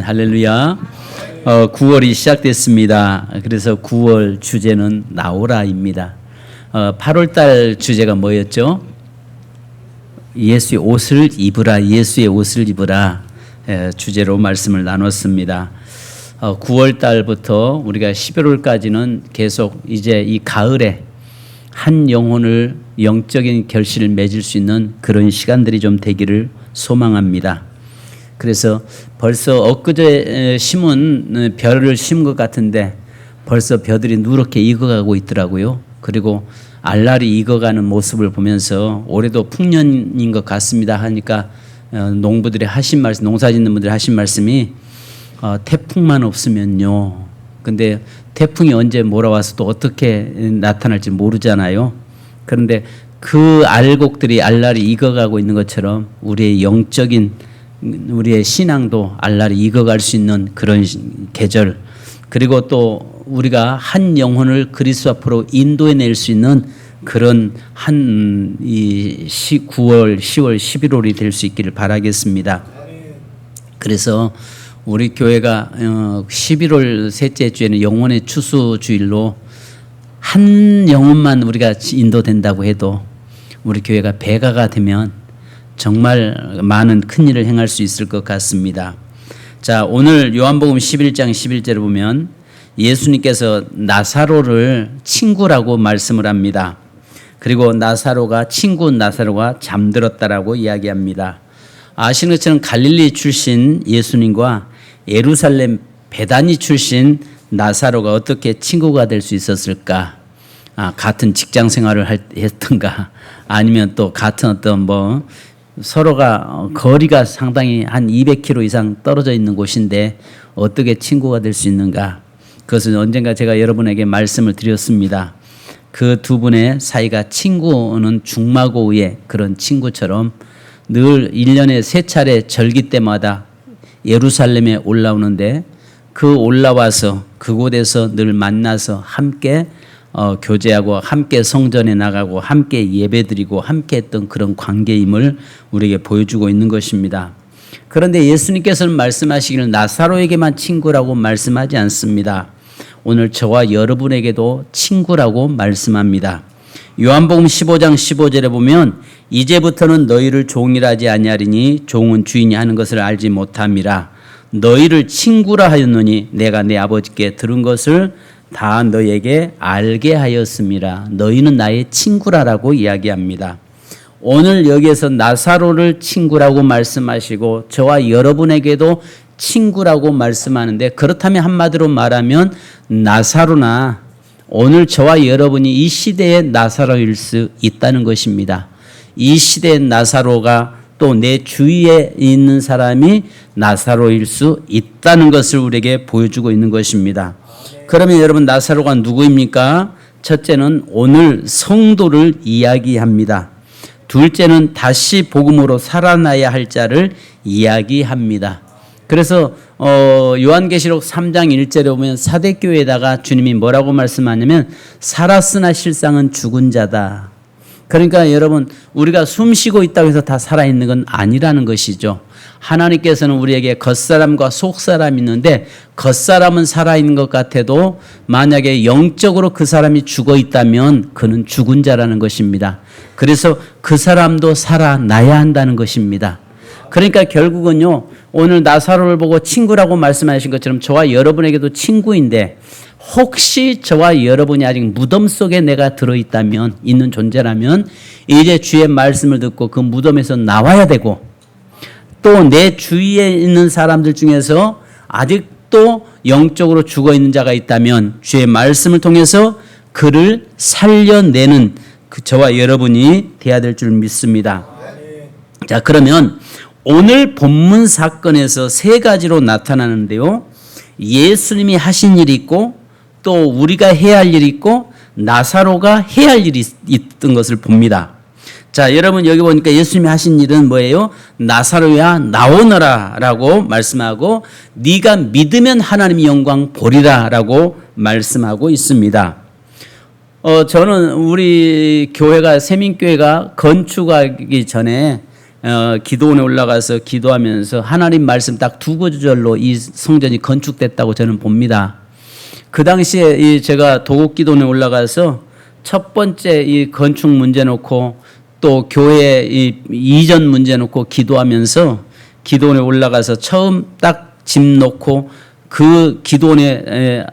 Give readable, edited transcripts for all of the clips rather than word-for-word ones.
할렐루야. 9월이 시작됐습니다. 그래서 9월 주제는 나오라입니다. 8월달 주제가 뭐였죠? 예수의 옷을 입으라, 예수의 옷을 입으라 주제로 말씀을 나눴습니다. 9월달부터 우리가 11월까지는 계속 이제 이 가을에 한 영혼을 영적인 결실을 맺을 수 있는 그런 시간들이 좀 되기를 소망합니다. 그래서 벌써 엊그제 심은 벼를 심은 것 같은데 벌써 벼들이 누렇게 익어가고 있더라고요. 그리고 알알이 익어가는 모습을 보면서 올해도 풍년인 것 같습니다 하니까 농부들이 하신 말씀, 농사짓는 분들이 하신 말씀이 태풍만 없으면요. 근데 태풍이 언제 몰아와서 또 어떻게 나타날지 모르잖아요. 그런데 그 알곡들이 알알이 익어가고 있는 것처럼 우리의 영적인 우리의 신앙도 알알이 익어갈 수 있는 그런 계절, 그리고 또 우리가 한 영혼을 그리스도 앞으로 인도해낼 수 있는 그런 한 이 9월, 10월, 11월이 될 수 있기를 바라겠습니다. 그래서 우리 교회가 11월 셋째 주에는 영혼의 추수 주일로 한 영혼만 우리가 인도된다고 해도 우리 교회가 배가가 되면 정말 많은 큰 일을 행할 수 있을 것 같습니다. 자, 오늘 요한복음 11장 11절을 보면 예수님께서 나사로를 친구라고 말씀을 합니다. 그리고 친구 나사로가 잠들었다라고 이야기합니다. 아시는 것처럼 갈릴리 출신 예수님과 예루살렘 베다니 출신 나사로가 어떻게 친구가 될 수 있었을까? 같은 직장 생활을 했던가? 아니면 또 같은 어떤 서로가 거리가 상당히 한 200km 이상 떨어져 있는 곳인데 어떻게 친구가 될 수 있는가? 그것은 언젠가 제가 여러분에게 말씀을 드렸습니다. 그 두 분의 사이가 친구는 중마고의 그런 친구처럼 늘 1년에 3차례 절기 때마다 예루살렘에 올라오는데 그 올라와서 그곳에서 늘 만나서 함께 교제하고 함께 성전에 나가고 함께 예배드리고 함께 했던 그런 관계임을 우리에게 보여주고 있는 것입니다. 그런데 예수님께서는 말씀하시기를 나사로에게만 친구라고 말씀하지 않습니다. 오늘 저와 여러분에게도 친구라고 말씀합니다. 요한복음 15장 15절에 보면 이제부터는 너희를 종이라 하지 아니하리니 종은 주인이 하는 것을 알지 못함이라. 너희를 친구라 하였노니 내가 내 아버지께 들은 것을 다 너희에게 알게 하였음이라. 너희는 나의 친구라라고 이야기합니다. 오늘 여기에서 나사로를 친구라고 말씀하시고 저와 여러분에게도 친구라고 말씀하는데, 그렇다면 한마디로 말하면 나사로나 오늘 저와 여러분이 이 시대의 나사로일 수 있다는 것입니다. 이 시대의 나사로가 또 내 주위에 있는 사람이 나사로일 수 있다는 것을 우리에게 보여주고 있는 것입니다. 그러면 여러분, 나사로가 누구입니까? 첫째는 오늘 성도를 이야기합니다. 둘째는 다시 복음으로 살아나야 할 자를 이야기합니다. 그래서 요한계시록 3장 1절에 보면 사대교회에다가 주님이 뭐라고 말씀하냐면 살았으나 실상은 죽은 자다. 그러니까 여러분, 우리가 숨 쉬고 있다고 해서 다 살아있는 건 아니라는 것이죠. 하나님께서는 우리에게 겉사람과 속사람이 있는데 겉사람은 살아있는 것 같아도 만약에 영적으로 그 사람이 죽어 있다면 그는 죽은 자라는 것입니다. 그래서 그 사람도 살아나야 한다는 것입니다. 그러니까 결국은요, 오늘 나사로를 보고 친구라고 말씀하신 것처럼 저와 여러분에게도 친구인데 혹시 저와 여러분이 아직 무덤 속에 내가 들어있다면, 있는 존재라면 이제 주의 말씀을 듣고 그 무덤에서 나와야 되고, 또 내 주위에 있는 사람들 중에서 아직도 영적으로 죽어 있는 자가 있다면 주의 말씀을 통해서 그를 살려내는 저와 여러분이 돼야 될 줄 믿습니다. 자, 그러면 오늘 본문 사건에서 3가지로 나타나는데요. 예수님이 하신 일이 있고, 또 우리가 해야 할 일이 있고, 나사로가 해야 할 일이 있던 것을 봅니다. 자, 여러분 여기 보니까 예수님이 하신 일은 뭐예요? 나사로야 나오너라 라고 말씀하고, 네가 믿으면 하나님의 영광 보리라 라고 말씀하고 있습니다. 저는 우리 교회가, 세민교회가 건축하기 전에 기도원에 올라가서 기도하면서 하나님 말씀 딱 두 구절로 이 성전이 건축됐다고 저는 봅니다. 그 당시에 제가 도곡기도원에 올라가서 첫 번째 이 건축 문제 놓고 또 교회 이전 문제 놓고 기도하면서 기도원에 올라가서 처음 딱 집 놓고 그 기도원에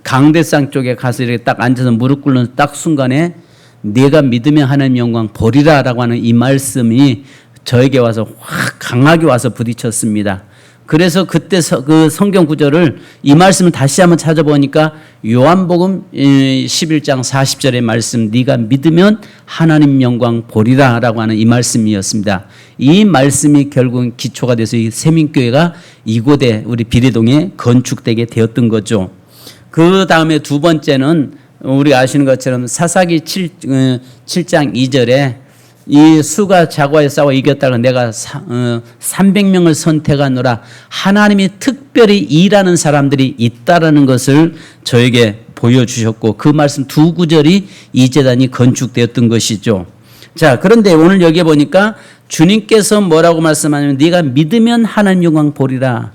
강대상 쪽에 가서 이렇게 딱 앉아서 무릎 꿇는 딱 순간에 네가 믿으면 하나님 영광 보리라라고 하는 이 말씀이 저에게 와서 확 강하게 와서 부딪혔습니다. 그래서 그때 그 성경 구절을 이 말씀을 다시 한번 찾아보니까 요한복음 11장 40절의 말씀 네가 믿으면 하나님 영광 보리라라고 하는 이 말씀이었습니다. 이 말씀이 결국은 기초가 돼서 이 세민교회가 이곳에 우리 비례동에 건축되게 되었던 거죠. 그 다음에 두 번째는 우리 아시는 것처럼 사사기 7장 2절에 이 수가 자과에 싸워 이겼다가 내가 300명을 선택하노라. 하나님이 특별히 일하는 사람들이 있다라는 것을 저에게 보여주셨고 그 말씀 두 구절이 이 제단이 건축되었던 것이죠. 자, 그런데 오늘 여기에 보니까 주님께서 뭐라고 말씀하냐면 네가 믿으면 하나님 영광 보리라.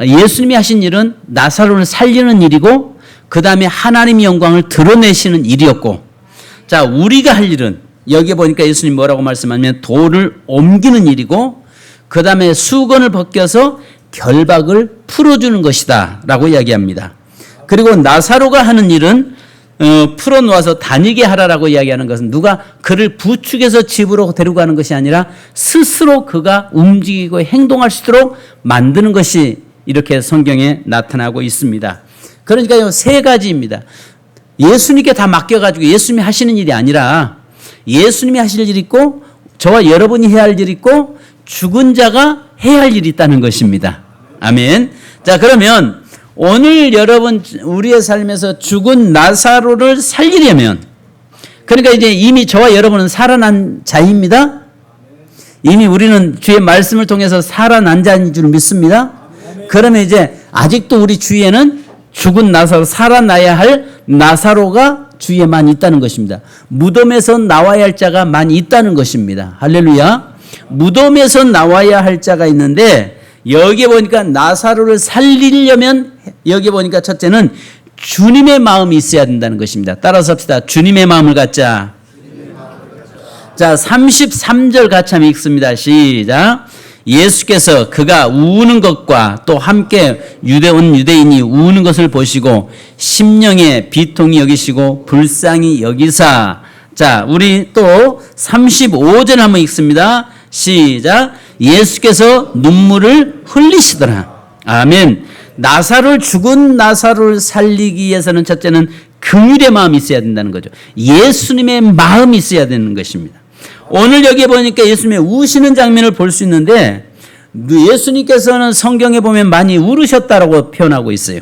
예수님이 하신 일은 나사로를 살리는 일이고 그 다음에 하나님의 영광을 드러내시는 일이었고, 자, 우리가 할 일은 여기에 보니까 예수님 뭐라고 말씀하냐면 돌을 옮기는 일이고 그 다음에 수건을 벗겨서 결박을 풀어주는 것이다 라고 이야기합니다. 그리고 나사로가 하는 일은 풀어놓아서 다니게 하라라고 이야기하는 것은 누가 그를 부축해서 집으로 데리고 가는 것이 아니라 스스로 그가 움직이고 행동할 수 있도록 만드는 것이 이렇게 성경에 나타나고 있습니다. 그러니까 세 가지입니다. 예수님께 다 맡겨가지고 예수님이 하시는 일이 아니라 예수님이 하실 일이 있고 저와 여러분이 해야 할 일이 있고 죽은 자가 해야 할 일이 있다는 것입니다. 아멘. 자, 그러면 오늘 여러분 우리의 삶에서 죽은 나사로를 살리려면, 그러니까 이제 이미 저와 여러분은 살아난 자입니다. 이미 우리는 주의 말씀을 통해서 살아난 자인 줄 믿습니다. 그러면 이제 아직도 우리 주위에는 죽은 나사로, 살아나야 할 나사로가 주위에 많이 있다는 것입니다. 무덤에서 나와야 할 자가 많이 있다는 것입니다. 할렐루야. 무덤에서 나와야 할 자가 있는데 여기에 보니까 나사로를 살리려면 여기에 보니까 첫째는 주님의 마음이 있어야 된다는 것입니다. 따라서 합시다. 주님의 마음을 갖자. 자, 33절 같이 한번 읽습니다. 시작. 예수께서 그가 우는 것과 또 함께 유대인이 우는 것을 보시고 심령에 비통히 여기시고 불쌍히 여기사. 자, 우리 또 35절 한번 읽습니다. 시작. 예수께서 눈물을 흘리시더라. 아멘. 죽은 나사로를 살리기 위해서는 첫째는 긍휼의 마음이 있어야 된다는 거죠. 예수님의 마음이 있어야 되는 것입니다. 오늘 여기에 보니까 예수님의 우시는 장면을 볼 수 있는데 예수님께서는 성경에 보면 많이 울으셨다라고 표현하고 있어요.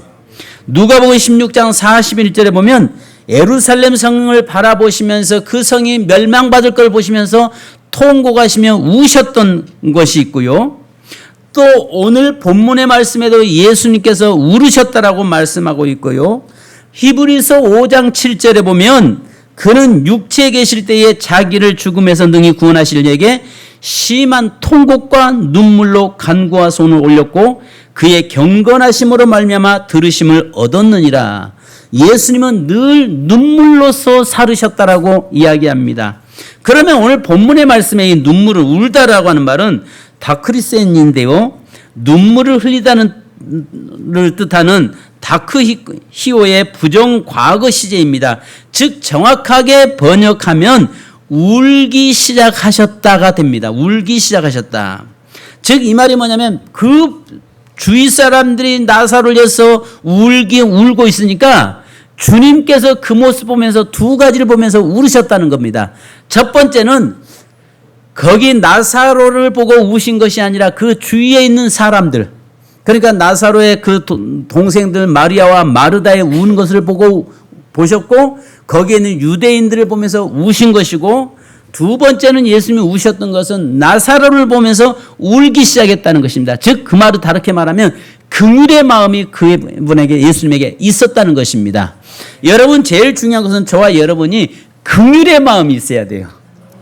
누가복음 16장 41절에 보면 예루살렘 성을 바라보시면서 그 성이 멸망받을 걸 보시면서 통곡하시며 우셨던 것이 있고요. 또 오늘 본문의 말씀에도 예수님께서 울으셨다라고 말씀하고 있고요. 히브리서 5장 7절에 보면 그는 육체에 계실 때에 자기를 죽음에서 능히 구원하실 이에게 심한 통곡과 눈물로 간구와 손을 올렸고 그의 경건하심으로 말미암아 들으심을 얻었느니라. 예수님은 늘 눈물로서 살으셨다라고 이야기합니다. 그러면 오늘 본문의 말씀에 이 눈물을 울다라고 하는 말은 다크리스인데요. 눈물을 흘리다는 를 뜻하는 다크히오의 부정 과거 시제입니다. 즉 정확하게 번역하면 울기 시작하셨다가 됩니다. 울기 시작하셨다. 즉 이 말이 뭐냐면 그 주위 사람들이 나사로를 위해서 울고 있으니까 주님께서 그 모습 보면서 두 가지를 보면서 울으셨다는 겁니다. 첫 번째는 거기 나사로를 보고 우신 것이 아니라 그 주위에 있는 사람들, 그러니까 나사로의 그 동생들 마리아와 마르다의 우는 것을 보셨고 거기에 있는 유대인들을 보면서 우신 것이고, 두 번째는 예수님이 우셨던 것은 나사로를 보면서 울기 시작했다는 것입니다. 즉 그 말을 다르게 말하면 긍휼의 마음이 그분에게, 예수님에게 있었다는 것입니다. 여러분, 제일 중요한 것은 저와 여러분이 긍휼의 마음이 있어야 돼요.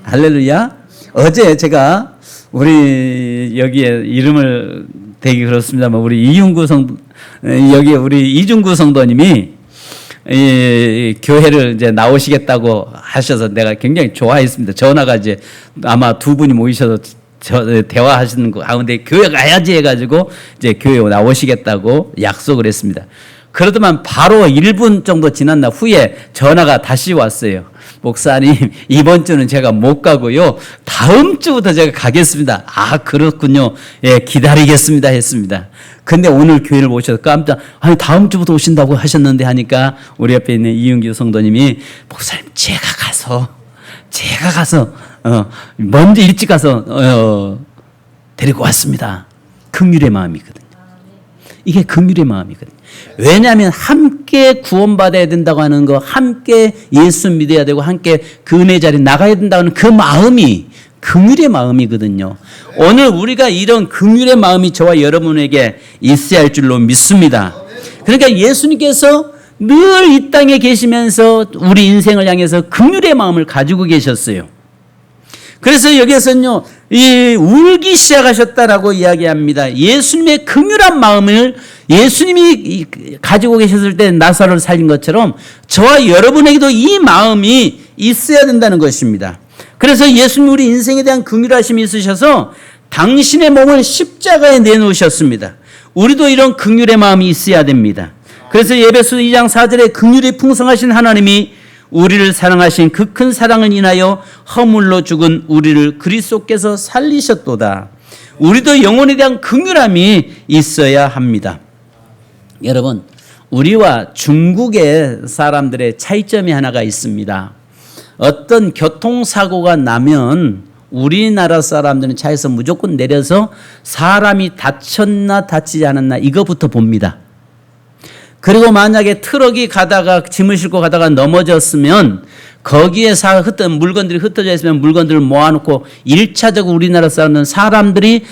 할렐루야. 어제 제가 우리 여기에 이름을 대기 그렇습니다만 우리 여기 우리 이중구 성도님이 이 교회를 이제 나오시겠다고 하셔서 내가 굉장히 좋아했습니다. 전화가 이제 아마 두 분이 모이셔서 대화하시는 거 가운데 교회 가야지 해가지고 이제 교회 나오시겠다고 약속을 했습니다. 그러더만 바로 1분 정도 지난 후에 전화가 다시 왔어요. 목사님, 이번 주는 제가 못 가고요. 다음 주부터 제가 가겠습니다. 아, 그렇군요. 예, 기다리겠습니다. 했습니다. 근데 오늘 교회를 오셔서 깜짝, 아니, 다음 주부터 오신다고 하셨는데 하니까 우리 옆에 있는 이윤규 성도님이 목사님, 제가 가서, 먼저 일찍 가서, 데리고 왔습니다. 긍휼의 마음이거든요. 이게 긍휼의 마음이거든요. 왜냐하면 함께 구원받아야 된다고 하는 거, 함께 예수 믿어야 되고 함께 그 은혜 자리에 나가야 된다는 그 마음이 긍휼의 마음이거든요. 오늘 우리가 이런 긍휼의 마음이 저와 여러분에게 있어야 할 줄로 믿습니다. 그러니까 예수님께서 늘 이 땅에 계시면서 우리 인생을 향해서 긍휼의 마음을 가지고 계셨어요. 그래서 여기에서는요, 울기 시작하셨다라고 이야기합니다. 예수님의 긍휼한 마음을 예수님이 가지고 계셨을 때 나사로를 살린 것처럼 저와 여러분에게도 이 마음이 있어야 된다는 것입니다. 그래서 예수님 우리 인생에 대한 긍휼하심이 있으셔서 당신의 몸을 십자가에 내놓으셨습니다. 우리도 이런 긍휼의 마음이 있어야 됩니다. 그래서 에베소 2장 4절에 긍휼이 풍성하신 하나님이 우리를 사랑하신 그 큰 사랑을 인하여 허물로 죽은 우리를 그리스도께서 살리셨도다. 우리도 영혼에 대한 긍휼함이 있어야 합니다. 여러분, 우리와 중국의 사람들의 차이점이 하나가 있습니다. 어떤 교통사고가 나면 우리나라 사람들은 차에서 무조건 내려서 사람이 다쳤나 다치지 않았나 이거부터 봅니다. 그리고 만약에 트럭이 가다가 짐을 싣고 가다가 넘어졌으면 거기에 물건들이 흩어져 있으면 물건들을 모아놓고 1차적으로 우리나라 사람들은 사람들이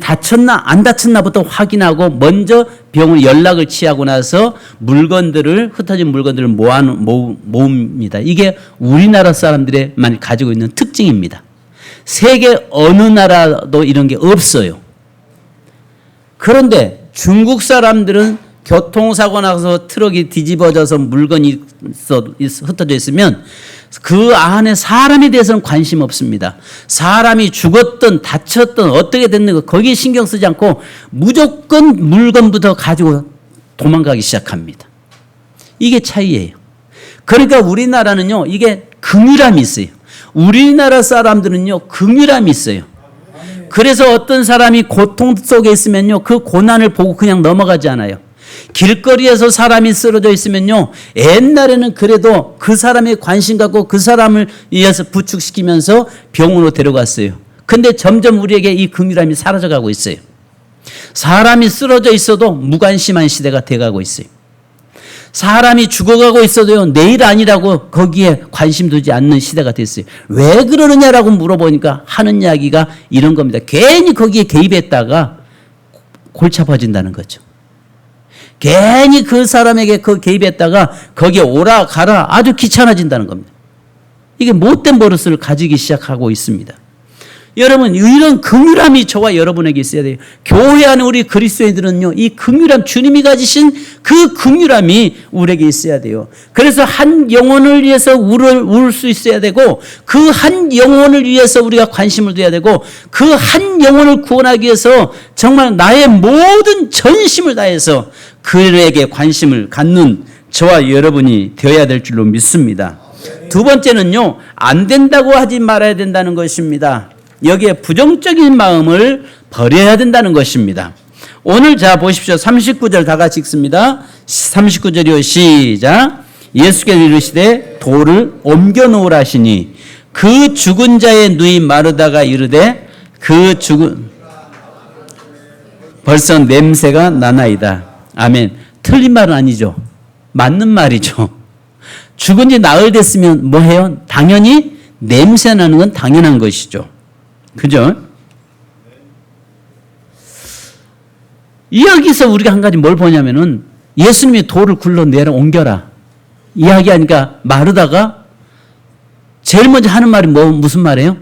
다쳤나 안 다쳤나부터 확인하고 먼저 병원 연락을 취하고 나서 흩어진 물건들을 모읍니다. 이게 우리나라 사람들만 가지고 있는 특징입니다. 세계 어느 나라도 이런 게 없어요. 그런데 중국 사람들은 교통사고 나서 트럭이 뒤집어져서 물건이 흩어져 있으면 그 안에 사람에 대해서는 관심 없습니다. 사람이 죽었든 다쳤든 어떻게 됐는 거 거기에 신경 쓰지 않고 무조건 물건부터 가지고 도망가기 시작합니다. 이게 차이예요. 그러니까 우리나라는요, 이게 긍휼함이 있어요. 우리나라 사람들은요, 긍휼함이 있어요. 그래서 어떤 사람이 고통 속에 있으면요, 그 고난을 보고 그냥 넘어가지 않아요. 길거리에서 사람이 쓰러져 있으면요, 옛날에는 그래도 그 사람에 관심 갖고 그 사람을 위해서 부축시키면서 병원으로 데려갔어요. 근데 점점 우리에게 이 긍휼함이 사라져가고 있어요. 사람이 쓰러져 있어도 무관심한 시대가 돼가고 있어요. 사람이 죽어가고 있어도요, 내일 아니라고 거기에 관심 두지 않는 시대가 됐어요. 왜 그러느냐라고 물어보니까 하는 이야기가 이런 겁니다. 괜히 거기에 개입했다가 골치 아파진다는 거죠. 괜히 그 사람에게 개입했다가 거기에 오라 가라 아주 귀찮아진다는 겁니다. 이게 못된 버릇을 가지기 시작하고 있습니다. 여러분, 이런 긍휼함이 저와 여러분에게 있어야 돼요. 교회 안에 우리 그리스도인들은요, 이 긍휼함, 주님이 가지신 그 긍휼함이 우리에게 있어야 돼요. 그래서 한 영혼을 위해서 울 수 있어야 되고, 그 한 영혼을 위해서 우리가 관심을 둬야 되고, 그 한 영혼을 구원하기 위해서 정말 나의 모든 전심을 다해서 그에게 관심을 갖는 저와 여러분이 되어야 될 줄로 믿습니다. 두 번째는요, 안 된다고 하지 말아야 된다는 것입니다. 여기에 부정적인 마음을 버려야 된다는 것입니다. 오늘 자 보십시오. 39절 다 같이 읽습니다. 39절이요. 시작. 예수께서 이르시되 돌을 옮겨 놓으라 하시니 그 죽은 자의 누이 마르다가 이르되 벌써 냄새가 나나이다. 아멘. 틀린 말은 아니죠. 맞는 말이죠. 죽은 지 나흘 됐으면 뭐 해요? 당연히 냄새 나는 건 당연한 것이죠. 그죠? 여기서 우리가 한 가지 뭘 보냐면은 예수님이 돌을 굴러내려 옮겨라 이야기하니까 마르다가 제일 먼저 하는 말이 무슨 말이에요?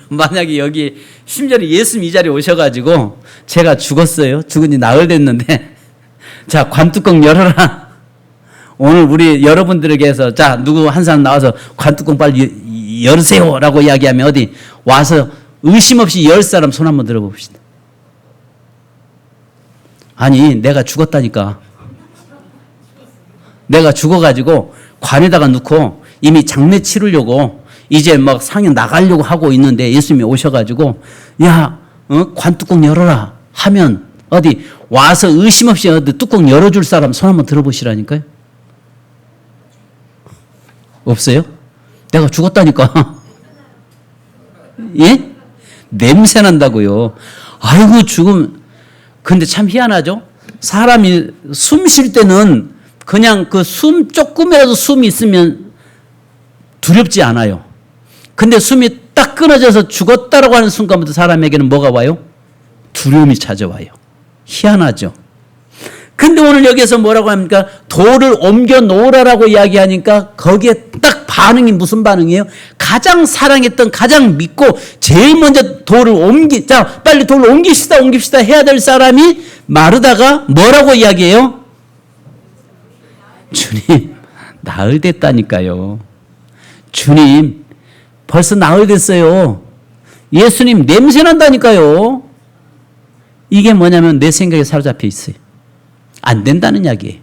만약에 여기 심지어 예수님 이 자리에 오셔가지고 제가 죽었어요. 죽은 지 나흘 됐는데 자, 관뚜껑 열어라. 오늘 우리 여러분들에게 해서 자, 누구 한 사람 나와서 관뚜껑 빨리 열으세요 라고 이야기하면 어디 와서 의심 없이 열 사람 손 한번 들어봅시다. 아니, 내가 죽었다니까. 내가 죽어가지고 관에다가 넣고 이미 장례 치르려고 이제 막 상영 나가려고 하고 있는데 예수님이 오셔가지고 야, 관뚜껑 열어라 하면 어디 와서 의심 없이 어디 뚜껑 열어줄 사람 손 한번 들어보시라니까요. 없어요? 내가 죽었다니까. 예? 냄새 난다고요. 아이고 죽음. 근데 참 희한하죠. 사람이 숨 쉴 때는 그냥 그 숨 조금이라도 숨이 있으면 두렵지 않아요. 근데 숨이 딱 끊어져서 죽었다라고 하는 순간부터 사람에게는 뭐가 와요? 두려움이 찾아와요. 희한하죠. 근데 오늘 여기에서 뭐라고 합니까? 돌을 옮겨 놓으라라고 이야기하니까 거기에 딱 반응이 무슨 반응이에요? 가장 사랑했던, 가장 믿고 제일 먼저 돌을 자, 빨리 돌을 옮깁시다 해야 될 사람이 마르다가 뭐라고 이야기해요? 주님, 나흘 됐다니까요. 주님, 벌써 나흘 됐어요. 예수님, 냄새 난다니까요. 이게 뭐냐면 내 생각에 사로잡혀 있어요. 안 된다는 이야기예요.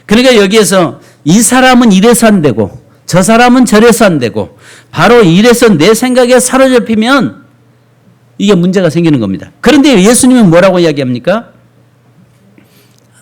그러니까 여기에서 이 사람은 이래서 안 되고 저 사람은 저래서 안 되고 바로 이래서 내 생각에 사로잡히면 이게 문제가 생기는 겁니다. 그런데 예수님은 뭐라고 이야기합니까?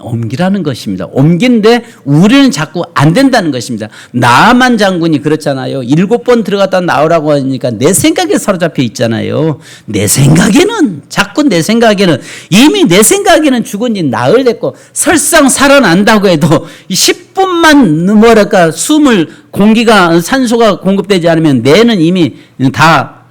옮기라는 것입니다. 옮긴데 우리는 자꾸 안 된다는 것입니다. 나만 장군이 그렇잖아요. 7번 들어갔다 나오라고 하니까 내 생각에 사로잡혀 있잖아요. 내 생각에는 자꾸 내 생각에는 이미 내 생각에는 죽은 지 나흘 됐고 설상 살아난다고 해도 10분만 뭐랄까 숨을 공기가 산소가 공급되지 않으면 뇌는 이미 다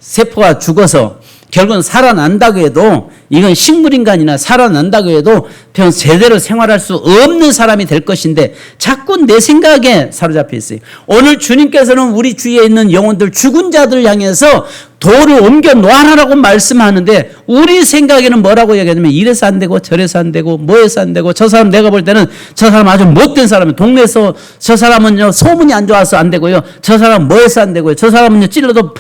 세포가 죽어서 결국은 살아난다고 해도 이건 식물인간이나 살아난다고 해도 제대로 생활할 수 없는 사람이 될 것인데 자꾸 내 생각에 사로잡혀 있어요. 오늘 주님께서는 우리 주위에 있는 영혼들 죽은 자들 향해서 돌을 옮겨 놓아라라고 말씀하는데 우리 생각에는 뭐라고 얘기하냐면 이래서 안 되고 저래서 안 되고 뭐해서 안 되고 저 사람 내가 볼 때는 저 사람 아주 못된 사람이에요. 동네에서 저 사람은요 소문이 안 좋아서 안 되고요. 저 사람은 뭐해서 안 되고요. 저 사람은요 찔러도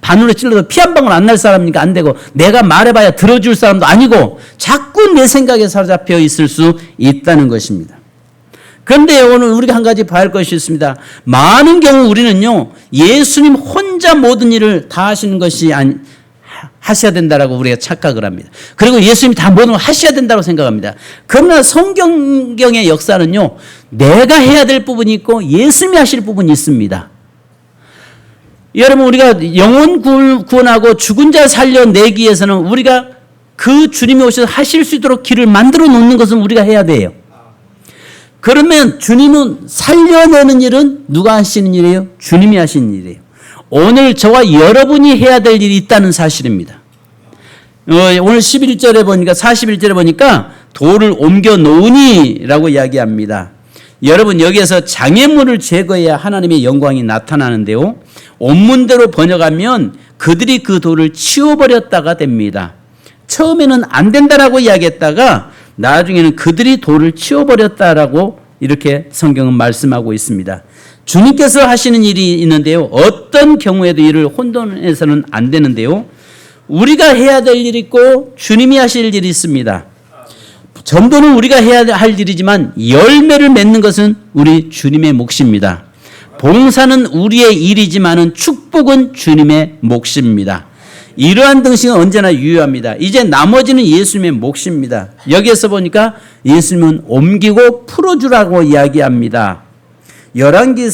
바늘로 찔러도 피 한 방울 안 날 사람이니까 안 되고 내가 말해봐야 들어줄 사람도 아니고 자꾸 내 생각에 사로잡혀 있을 수 있다는 것입니다. 그런데 오늘 우리가 한 가지 봐야 할 것이 있습니다. 많은 경우 우리는요 예수님 혼자 모든 일을 다 하시는 것이 하셔야 된다라고 우리가 착각을 합니다. 그리고 예수님이 다 모든 걸 하셔야 된다고 생각합니다. 그러나 성경의 역사는요 내가 해야 될 부분이 있고 예수님이 하실 부분이 있습니다. 여러분 우리가 영혼 구원하고 죽은 자 살려내기 위해서는 우리가 그 주님이 오셔서 하실 수 있도록 길을 만들어 놓는 것은 우리가 해야 돼요. 그러면 주님은 살려내는 일은 누가 하시는 일이에요? 주님이 하시는 일이에요. 오늘 저와 여러분이 해야 될 일이 있다는 사실입니다. 오늘 11절에 보니까 41절에 보니까 돌을 옮겨 놓으니라고 이야기합니다. 여러분 여기에서 장애물을 제거해야 하나님의 영광이 나타나는데요. 원문대로 번역하면 그들이 그 돌을 치워버렸다가 됩니다. 처음에는 안 된다라고 이야기했다가 나중에는 그들이 돌을 치워버렸다라고 이렇게 성경은 말씀하고 있습니다. 주님께서 하시는 일이 있는데요. 어떤 경우에도 이를 혼돈해서는 안 되는데요. 우리가 해야 될 일이 있고 주님이 하실 일이 있습니다. 전도는 우리가 해야 할 일이지만 열매를 맺는 것은 우리 주님의 몫입니다. 봉사는 우리의 일이지만은 축복은 주님의 몫입니다. 이러한 등식은 언제나 유효합니다. 이제 나머지는 예수님의 몫입니다. 여기에서 보니까 예수님은 옮기고 풀어주라고 이야기합니다. 열왕기하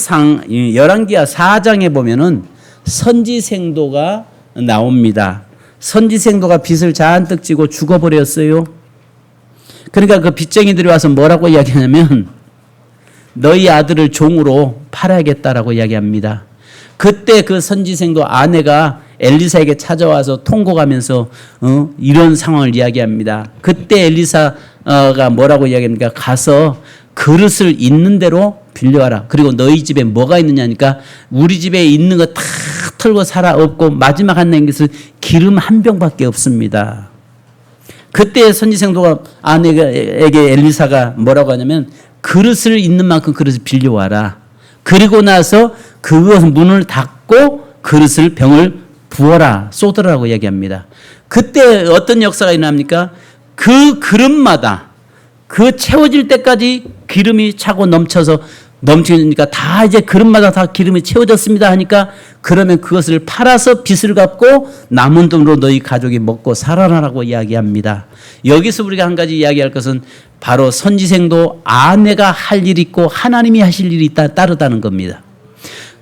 4장에 보면은 선지생도가 나옵니다. 선지생도가 빚을 잔뜩 지고 죽어버렸어요. 그러니까 그 빚쟁이들이 와서 뭐라고 이야기하냐면 너희 아들을 종으로 팔아야겠다라고 이야기합니다. 그때 그 선지생도 아내가 엘리사에게 찾아와서 통곡하면서 이런 상황을 이야기합니다. 그때 엘리사가 뭐라고 이야기합니까? 가서 그릇을 있는 대로 빌려와라. 그리고 너희 집에 뭐가 있느냐니까 우리 집에 있는 거 다 털고 살아 없고 마지막 한 남은 것은 기름 한 병밖에 없습니다. 그때 선지생도가 아내에게 엘리사가 뭐라고 하냐면 그릇을 있는 만큼 그릇을 빌려와라. 그리고 나서 그것 문을 닫고 그릇을 병을 부어라 쏟으라고 얘기합니다. 그때 어떤 역사가 일어납니까? 그 그릇마다 그 채워질 때까지 기름이 차고 넘치니까 다 이제 그릇마다 다 기름이 채워졌습니다 하니까 그러면 그것을 팔아서 빚을 갚고 남은 돈으로 너희 가족이 먹고 살아나라고 이야기합니다. 여기서 우리가 한 가지 이야기할 것은 바로 선지생도 아내가 할 일이 있고 하나님이 하실 일이 따르다는 겁니다.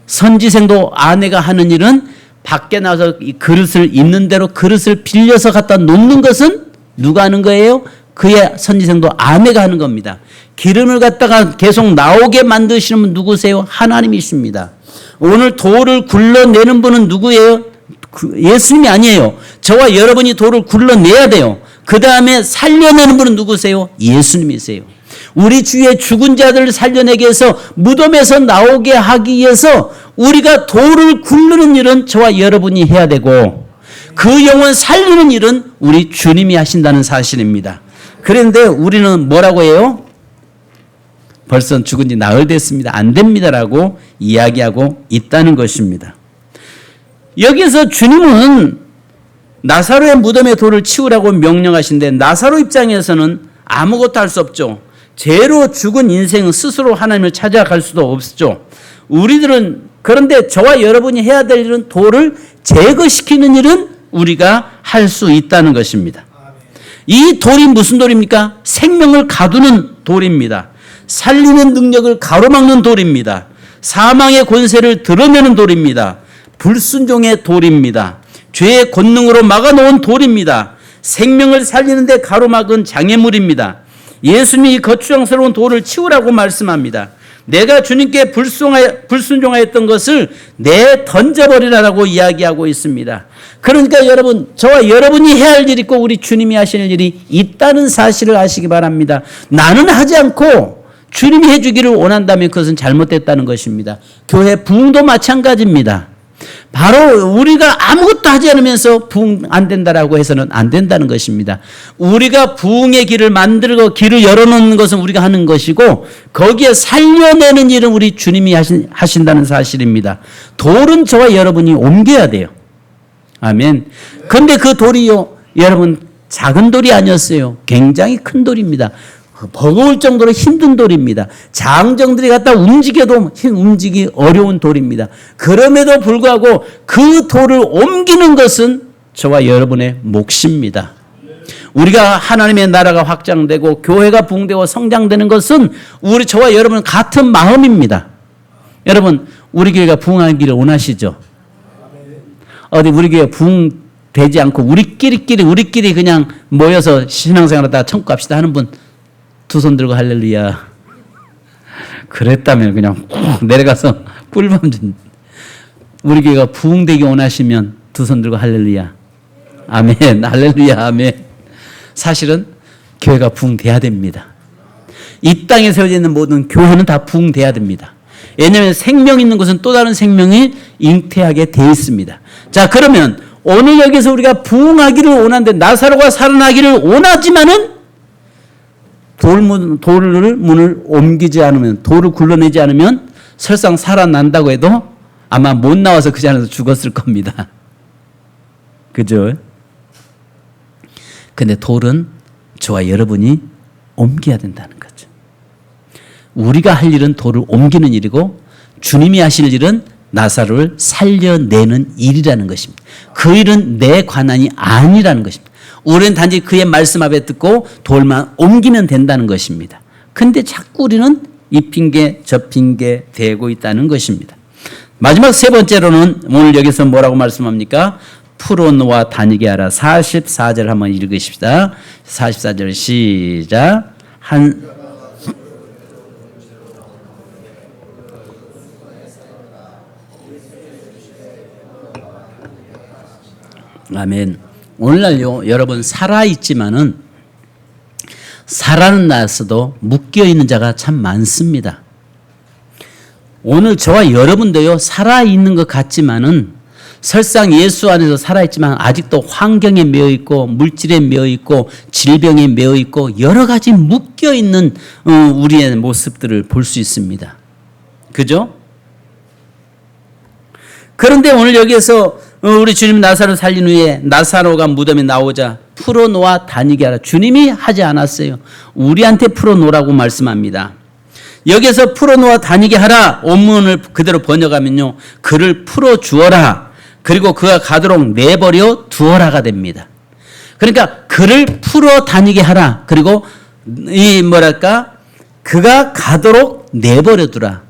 선지생도 아내가 하는 일은 밖에 나가서 이 그릇을 있는 대로 그릇을 빌려서 갖다 놓는 것은 누가 하는 거예요? 그의 선지생도 아내가 하는 겁니다. 기름을 갖다가 계속 나오게 만드시는 분 누구세요? 하나님이십니다. 오늘 돌을 굴러내는 분은 누구예요? 예수님이 아니에요. 저와 여러분이 돌을 굴러내야 돼요. 그 다음에 살려내는 분은 누구세요? 예수님이세요. 우리 주위에 죽은 자들을 살려내기 위해서 무덤에서 나오게 하기 위해서 우리가 돌을 굴르는 일은 저와 여러분이 해야 되고 그 영혼 살리는 일은 우리 주님이 하신다는 사실입니다. 그런데 우리는 뭐라고 해요? 벌써 죽은 지 나흘 됐습니다. 안 됩니다라고 이야기하고 있다는 것입니다. 여기서 주님은 나사로의 무덤에 돌을 치우라고 명령하신데 나사로 입장에서는 아무것도 할 수 없죠. 죄로 죽은 인생은 스스로 하나님을 찾아갈 수도 없죠. 우리들은 그런데 저와 여러분이 해야 될 일은 돌을 제거시키는 일은 우리가 할 수 있다는 것입니다. 이 돌이 무슨 돌입니까? 생명을 가두는 돌입니다. 살리는 능력을 가로막는 돌입니다. 사망의 권세를 드러내는 돌입니다. 불순종의 돌입니다. 죄의 권능으로 막아놓은 돌입니다. 생명을 살리는 데 가로막은 장애물입니다. 예수님이 이 거추장스러운 돌을 치우라고 말씀합니다. 내가 주님께 불순종하였던 것을 내 던져버리라라고 이야기하고 있습니다. 그러니까 여러분, 저와 여러분이 해야 할 일이 있고 우리 주님이 하시는 일이 있다는 사실을 아시기 바랍니다. 나는 하지 않고 주님이 해주기를 원한다면 그것은 잘못됐다는 것입니다. 교회 부흥도 마찬가지입니다. 바로 우리가 아무것도 하지 않으면서 부흥 안 된다라고 해서는 안 된다는 것입니다. 우리가 부흥의 길을 만들고 길을 열어놓는 것은 우리가 하는 것이고 거기에 살려내는 일은 우리 주님이 하신다는 사실입니다. 돌은 저와 여러분이 옮겨야 돼요. 아멘. 그런데 그 돌이요, 여러분 작은 돌이 아니었어요. 굉장히 큰 돌입니다. 버거울 정도로 힘든 돌입니다. 장정들이 갖다 움직여도 움직이기 어려운 돌입니다. 그럼에도 불구하고 그 돌을 옮기는 것은 저와 여러분의 몫입니다. 우리가 하나님의 나라가 확장되고 교회가 부흥되고 성장되는 것은 저와 여러분은 같은 마음입니다. 여러분, 우리 교회가 부흥하기를 원하시죠? 어디 우리 교회 부흥되지 않고 우리끼리 그냥 모여서 신앙생활하다가 천국 갑시다 하는 분 두 손 들고 할렐루야. 그랬다면 그냥 꾹 내려가서 꿀밤 좀. 우리 교회가 부흥되기 원하시면 두 손 들고 할렐루야. 아멘. 할렐루야. 아멘. 사실은 교회가 부흥돼야 됩니다. 이 땅에 세워져 있는 모든 교회는 다 부흥돼야 됩니다. 왜냐하면 생명 있는 곳은 또 다른 생명이 잉태하게 돼 있습니다. 자, 그러면 오늘 여기서 우리가 부흥하기를 원하는데 나사로가 살아나기를 원하지만은 문을 옮기지 않으면, 돌을 굴러내지 않으면 설상 살아난다고 해도 아마 못 나와서 그 자리에서 죽었을 겁니다. 그죠? 근데 돌은 저와 여러분이 옮겨야 된다는 거죠. 우리가 할 일은 돌을 옮기는 일이고 주님이 하실 일은 나사로를 살려내는 일이라는 것입니다. 그 일은 내 관한이 아니라는 것입니다. 우리는 단지 그의 말씀 앞에 듣고 돌만 옮기면 된다는 것입니다. 근데 자꾸 우리는 이 핑계 저 핑계 대고 있다는 것입니다. 마지막 세 번째로는 오늘 여기서 뭐라고 말씀합니까? 풀어 놓아 다니게 하라. 44절 한번 읽으십시다. 44절 시작. 아멘. 오늘날요, 여러분 살아있지만은 살아났어도 묶여있는 자가 참 많습니다. 오늘 저와 여러분도요, 살아있는 것 같지만은 설상 예수 안에서 살아있지만 아직도 환경에 매여 있고 물질에 매여 있고 질병에 매여 있고 여러 가지 묶여 있는 우리의 모습들을 볼 수 있습니다. 그죠? 그런데 오늘 여기에서 우리 주님 나사로 살린 후에 나사로가 무덤에 나오자 풀어놓아 다니게 하라. 주님이 하지 않았어요. 우리한테 풀어놓으라고 말씀합니다. 여기서 풀어놓아 다니게 하라. 원문을 그대로 번역하면요, 그를 풀어주어라. 그리고 그가 가도록 내버려 두어라가 됩니다. 그러니까 그를 풀어 다니게 하라. 그리고 그가 가도록 내버려 두라.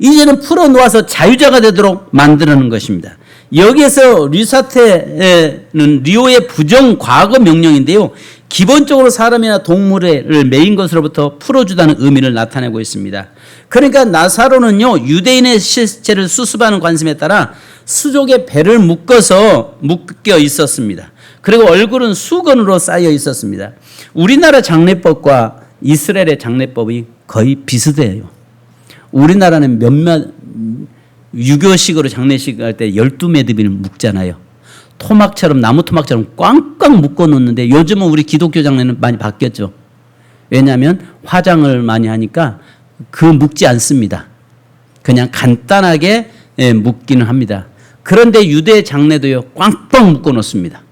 이제는 풀어놓아서 자유자가 되도록 만드는 것입니다. 여기에서 류사태는 리오의 부정 과거 명령인데요, 기본적으로 사람이나 동물을 매인 것으로부터 풀어주다는 의미를 나타내고 있습니다. 그러니까 나사로는요, 유대인의 시체를 수습하는 관습에 따라 수족의 배를 묶여 있었습니다. 그리고 얼굴은 수건으로 쌓여 있었습니다. 우리나라 장례법과 이스라엘의 장례법이 거의 비슷해요. 우리나라는 몇몇 유교식으로 장례식 할 때 12매듭을 묶잖아요. 토막처럼, 나무 토막처럼 꽝꽝 묶어 놓는데 요즘은 우리 기독교 장례는 많이 바뀌었죠. 왜냐하면 화장을 많이 하니까 묶지 않습니다. 그냥 간단하게 묶기는 합니다. 그런데 유대 장례도요, 꽝꽝 묶어 놓습니다.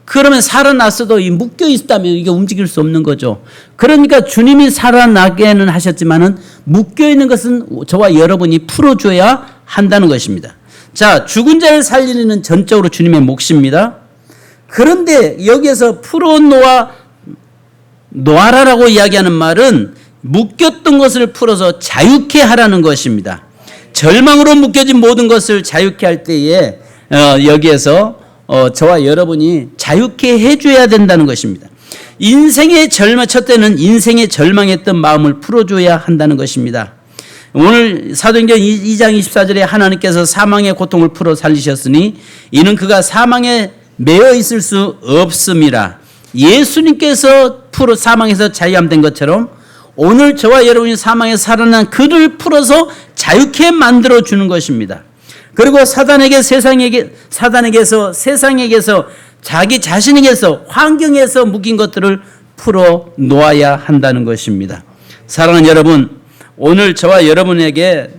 그러면 살아났어도 이 묶여 있다면 이게 움직일 수 없는 거죠. 그러니까 주님이 살아나게는 하셨지만은 묶여 있는 것은 저와 여러분이 풀어줘야 한다는 것입니다. 자, 죽은 자를 살리는 일은 전적으로 주님의 몫입니다. 그런데 여기에서 풀어놓아라라고 이야기하는 말은 묶였던 것을 풀어서 자유케 하라는 것입니다. 절망으로 묶여진 모든 것을 자유케 할 때에 여기에서 저와 여러분이 자유케 해줘야 된다는 것입니다. 첫 때는 인생의 절망했던 마음을 풀어줘야 한다는 것입니다. 오늘 사도행전 2장 24절에 하나님께서 사망의 고통을 풀어 살리셨으니 이는 그가 사망에 매여 있을 수 없음이라. 예수님께서 사망에서 자유함된 것처럼 오늘 저와 여러분이 사망에서 살아난 그를 풀어서 자유케 만들어 주는 것입니다. 그리고 사단에게서 세상에게서 자기 자신에게서 환경에서 묶인 것들을 풀어 놓아야 한다는 것입니다. 사랑하는 여러분, 오늘 저와 여러분에게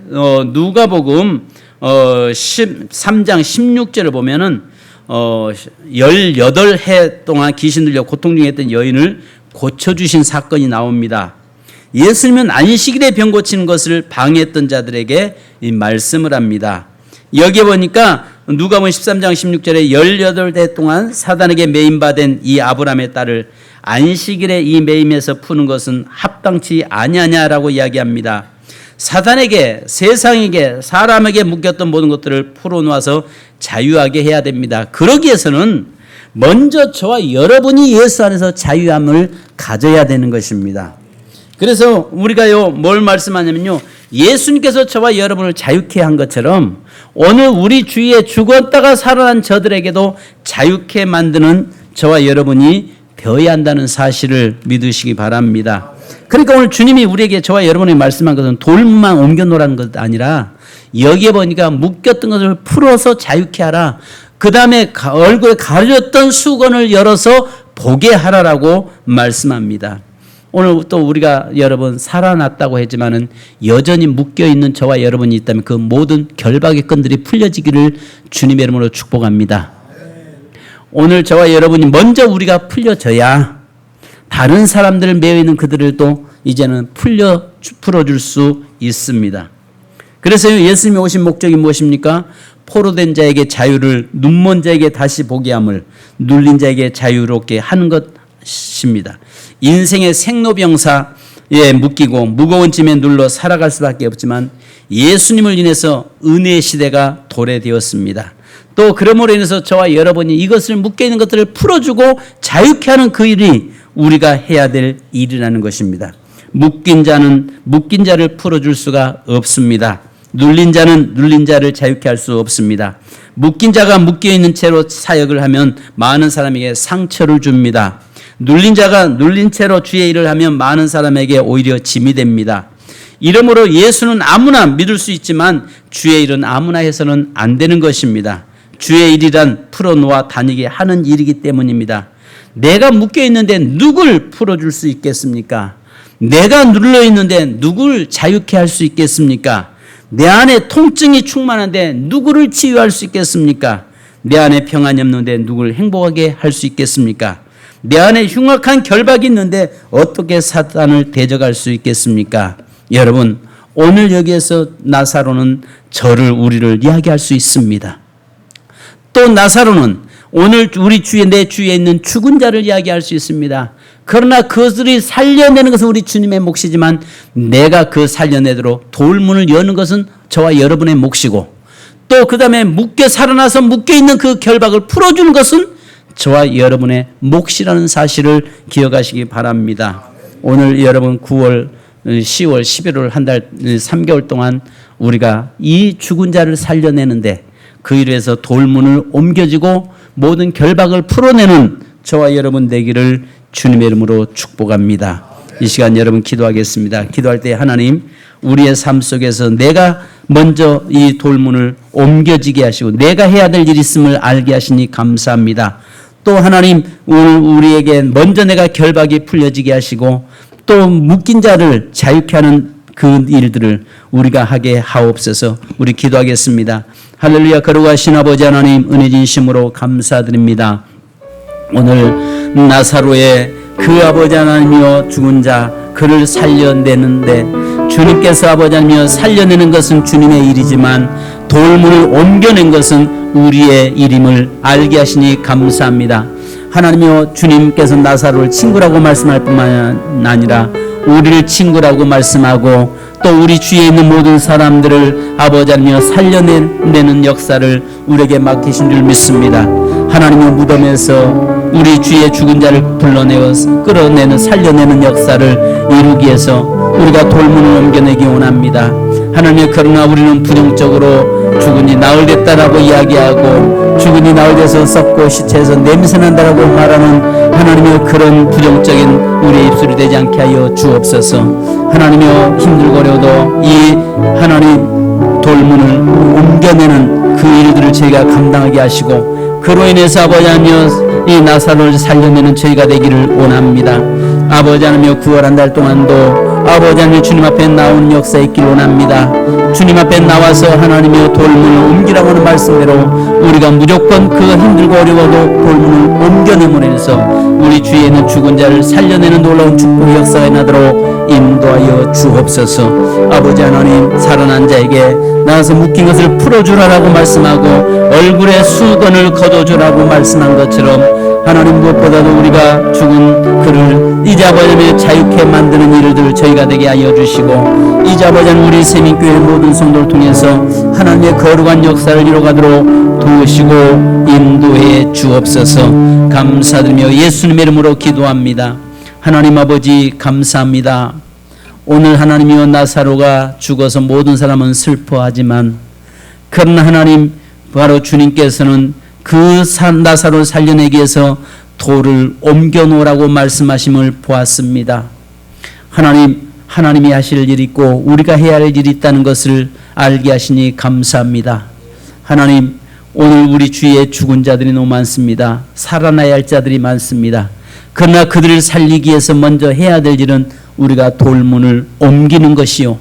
누가복음 13장 16절을 보면은 18해 동안 귀신 들려 고통 중에 있던 여인을 고쳐주신 사건이 나옵니다. 예수님은 안식일에 병 고치는 것을 방해했던 자들에게 이 말씀을 합니다. 여기에 보니까 누가복음 13장 16절에 18해 동안 사단에게 매임받은 이 아브라함의 딸을 안식일에 이 매임에서 푸는 것은 합당치 아니하냐라고 이야기합니다. 사단에게, 세상에게, 사람에게 묶였던 모든 것들을 풀어놓아서 자유하게 해야 됩니다. 그러기 위해서는 먼저 저와 여러분이 예수 안에서 자유함을 가져야 되는 것입니다. 그래서 우리가요, 뭘 말씀하냐면요, 예수님께서 저와 여러분을 자유케 한 것처럼 오늘 우리 주위에 죽었다가 살아난 저들에게도 자유케 만드는 저와 여러분이 되어야 한다는 사실을 믿으시기 바랍니다. 그러니까 오늘 주님이 우리에게, 저와 여러분에게 말씀한 것은 돌만 옮겨놓으라는 것 아니라 여기에 보니까 묶였던 것을 풀어서 자유케 하라. 그 다음에 얼굴에 가려졌던 수건을 열어서 보게 하라라고 말씀합니다. 오늘 또 우리가 여러분 살아났다고 했지만은 여전히 묶여있는 저와 여러분이 있다면 그 모든 결박의 끈들이 풀려지기를 주님의 이름으로 축복합니다. 오늘 저와 여러분이 먼저 우리가 풀려져야 다른 사람들 매여있는 그들을 또 이제는 풀어줄 수 있습니다. 그래서 예수님이 오신 목적이 무엇입니까? 포로된 자에게 자유를, 눈먼 자에게 다시 보게 함을, 눌린 자에게 자유롭게 하는 것입니다. 인생의 생로병사에 묶이고 무거운 짐에 눌러 살아갈 수밖에 없지만 예수님을 인해서 은혜의 시대가 도래되었습니다. 또 그러므로 인해서 저와 여러분이 이것을 묶여있는 것들을 풀어주고 자유케 하는 그 일이 우리가 해야 될 일이라는 것입니다. 묶인 자를 풀어줄 수가 없습니다. 눌린 자는 눌린 자를 자유케 할 수 없습니다. 묶인 자가 묶여있는 채로 사역을 하면 많은 사람에게 상처를 줍니다. 눌린 자가 눌린 채로 주의 일을 하면 많은 사람에게 오히려 짐이 됩니다. 이러므로 예수는 아무나 믿을 수 있지만 주의 일은 아무나 해서는 안 되는 것입니다. 주의 일이란 풀어놓아 다니게 하는 일이기 때문입니다. 내가 묶여있는데 누굴 풀어줄 수 있겠습니까? 내가 눌러있는데 누굴 자유케 할 수 있겠습니까? 내 안에 통증이 충만한데 누구를 치유할 수 있겠습니까? 내 안에 평안이 없는데 누굴 행복하게 할 수 있겠습니까? 내 안에 흉악한 결박이 있는데 어떻게 사탄을 대적할 수 있겠습니까? 여러분, 오늘 여기에서 나사로는 우리를 이야기할 수 있습니다. 또 나사로는 오늘 우리 주위에, 내 주위에 있는 죽은 자를 이야기할 수 있습니다. 그러나 그것을 살려내는 것은 우리 주님의 몫이지만 내가 그 살려내도록 돌문을 여는 것은 저와 여러분의 몫이고, 또 그 다음에 살아나서 묶여있는 그 결박을 풀어주는 것은 저와 여러분의 몫이라는 사실을 기억하시기 바랍니다. 오늘 여러분 9월, 10월, 11월 한 달, 3개월 동안 우리가 이 죽은 자를 살려내는데 그 일에서 돌문을 옮겨지고 모든 결박을 풀어내는 저와 여러분 되기를 주님의 이름으로 축복합니다. 이 시간 여러분 기도하겠습니다. 기도할 때 하나님, 우리의 삶 속에서 내가 먼저 이 돌문을 옮겨지게 하시고 내가 해야 될 일이 있음을 알게 하시니 감사합니다. 또 하나님, 오늘 우리에게 먼저 내가 결박이 풀려지게 하시고 또 묶인 자를 자유케 하는 그 일들을 우리가 하게 하옵소서. 우리 기도하겠습니다. 할렐루야. 거룩하신 아버지 하나님, 은혜 진심으로 감사드립니다. 오늘 나사로의 그 아버지 하나님이여 죽은 자 그를 살려내는데 주님께서 아버지 하나님이여 살려내는 것은 주님의 일이지만 돌문을 옮겨낸 것은 우리의 일임을 알게 하시니 감사합니다. 하나님이여, 주님께서 나사로를 친구라고 말씀할 뿐만 아니라 우리를 친구라고 말씀하고 또 우리 주위에 있는 모든 사람들을 아버지 하나님이여 살려내는 역사를 우리에게 맡기신 줄 믿습니다. 하나님의 무덤에서 우리 주위의 죽은 자를 불러내어 끌어내는 살려내는 역사를 이루기 위해서 우리가 돌문을 옮겨내기 원합니다. 하나님의, 그러나 우리는 부정적으로 죽은이 나흘됐다라고 이야기하고 죽은이 나흘돼서 썩고 시체에서 냄새난다라고 말하는 하나님의 그런 부정적인 우리의 입술이 되지 않게 하여 주옵소서. 하나님이여, 힘들고 어려워도 이 하나님 돌문을 옮겨내는 그 일들을 저희가 감당하게 하시고 그로 인해서 아버지 하나님이여 이 나사로를 살려내는 저희가 되기를 원합니다. 아버지 하나님이여, 9월 한 달 동안도 아버지 하나님 주님 앞에 나오는 역사 있기를 원합니다. 주님 앞에 나와서 하나님이여 돌문을 옮기라고 하는 말씀대로 우리가 무조건 그 힘들고 어려워도 돌문을 옮겨내므로 해서 우리 주위에 있는 죽은 자를 살려내는 놀라운 축복의 역사가 나도록 인도하여 주옵소서. 아버지 하나님, 살아난 자에게 나와서 묶인 것을 풀어주라라고 말씀하고 얼굴에 수건을 걷어주라고 말씀한 것처럼 하나님, 무엇보다도 우리가 죽은 그를 이제 아버지 하나님 자유케 만드는 일들 저희가 되게 하여 주시고 이제 아버지 하나님 우리 세민교회 모든 성도를 통해서 하나님의 거룩한 역사를 이뤄가도록 도우시고 인도해 주옵소서. 감사드리며 예수님의 이름으로 기도합니다. 하나님 아버지, 감사합니다. 오늘 하나님이여, 나사로가 죽어서 모든 사람은 슬퍼하지만 그러나 하나님, 바로 주님께서는 그 나사로를 살려내기 위해서 돌을 옮겨놓으라고 말씀하심을 보았습니다. 하나님이 하실 일이 있고 우리가 해야 할 일이 있다는 것을 알게 하시니 감사합니다. 하나님, 오늘 우리 주위에 죽은 자들이 너무 많습니다. 살아나야 할 자들이 많습니다. 그러나 그들을 살리기 위해서 먼저 해야 될 일은 우리가 돌문을 옮기는 것이요,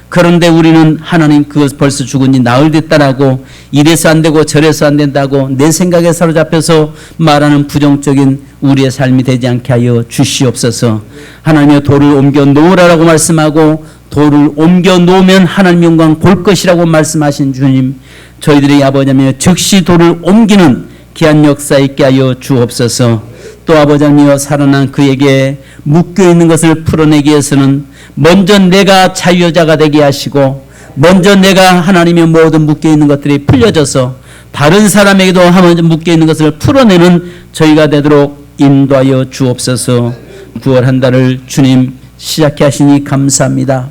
그런데 우리는 하나님, 그것 벌써 죽은 지 나흘 됐다라고 이래서 안 되고 저래서 안 된다고 내 생각에 사로잡혀서 말하는 부정적인 우리의 삶이 되지 않게 하여 주시옵소서. 하나님의 돌을 옮겨 놓으라고 말씀하고 돌을 옮겨 놓으면 하나님 영광 볼 것이라고 말씀하신 주님, 저희들의 아버지며 즉시 돌을 옮기는 귀한 역사 있게 하여 주옵소서. 또 아버지 하나님이여, 살아난 그에게 묶여있는 것을 풀어내기 위해서는 먼저 내가 자유자가 되게 하시고 먼저 내가 하나님의 모든 묶여있는 것들이 풀려져서 다른 사람에게도 한번 묶여있는 것을 풀어내는 저희가 되도록 인도하여 주옵소서. 9월 한 달을 주님 시작해 하시니 감사합니다.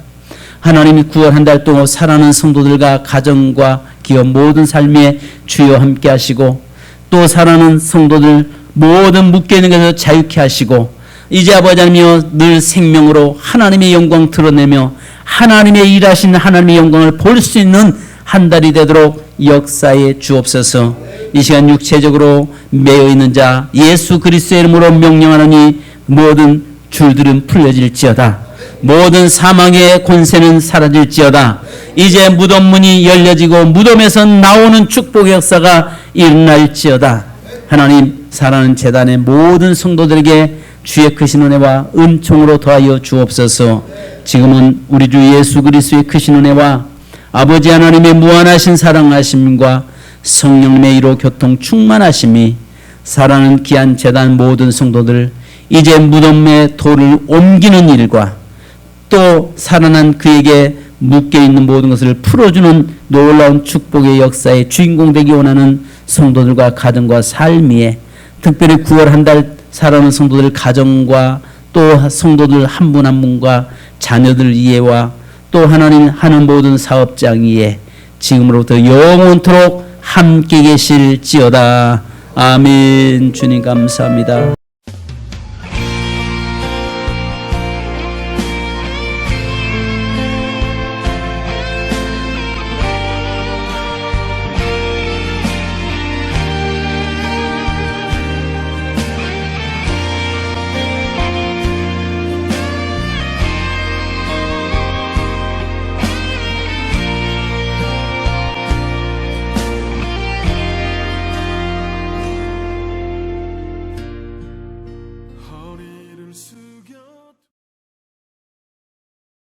하나님이 9월 한 달 동안 살아가는 성도들과 가정과 기업 모든 삶에 주여 함께 하시고 또 살아가는 성도들 모든 묶여있는 것을 자유케 하시고 이제 아버지 하나님이여, 늘 생명으로 하나님의 영광 드러내며 하나님의 일하신 하나님의 영광을 볼 수 있는 한 달이 되도록 역사에 주옵소서. 이 시간 육체적으로 매여 있는 자 예수 그리스도의 이름으로 명령하노니 모든 줄들은 풀려질지어다. 모든 사망의 권세는 사라질지어다. 이제 무덤 문이 열려지고 무덤에서 나오는 축복의 역사가 일어날지어다. 하나님, 사랑하는 재단의 모든 성도들에게 주의 크신 은혜와 은총으로 더하여 주옵소서. 지금은 우리 주 예수 그리스도의 크신 은혜와 아버지 하나님의 무한하신 사랑하심과 성령님의 이로 교통 충만하심이 사랑하는 귀한 재단 모든 성도들 이제 무덤에 돌을 옮기는 일과 또 살아난 그에게 묶여있는 모든 것을 풀어주는 놀라운 축복의 역사의 주인공 되기 원하는 성도들과 가정과 삶위에 특별히 9월 한 달 살아오는 성도들 가정과 또 성도들 한 분 한 분과 자녀들 이해와 또 하나님 하는 모든 사업장 이해 지금으로부터 영원토록 함께 계실지어다. 아멘. 주님 감사합니다.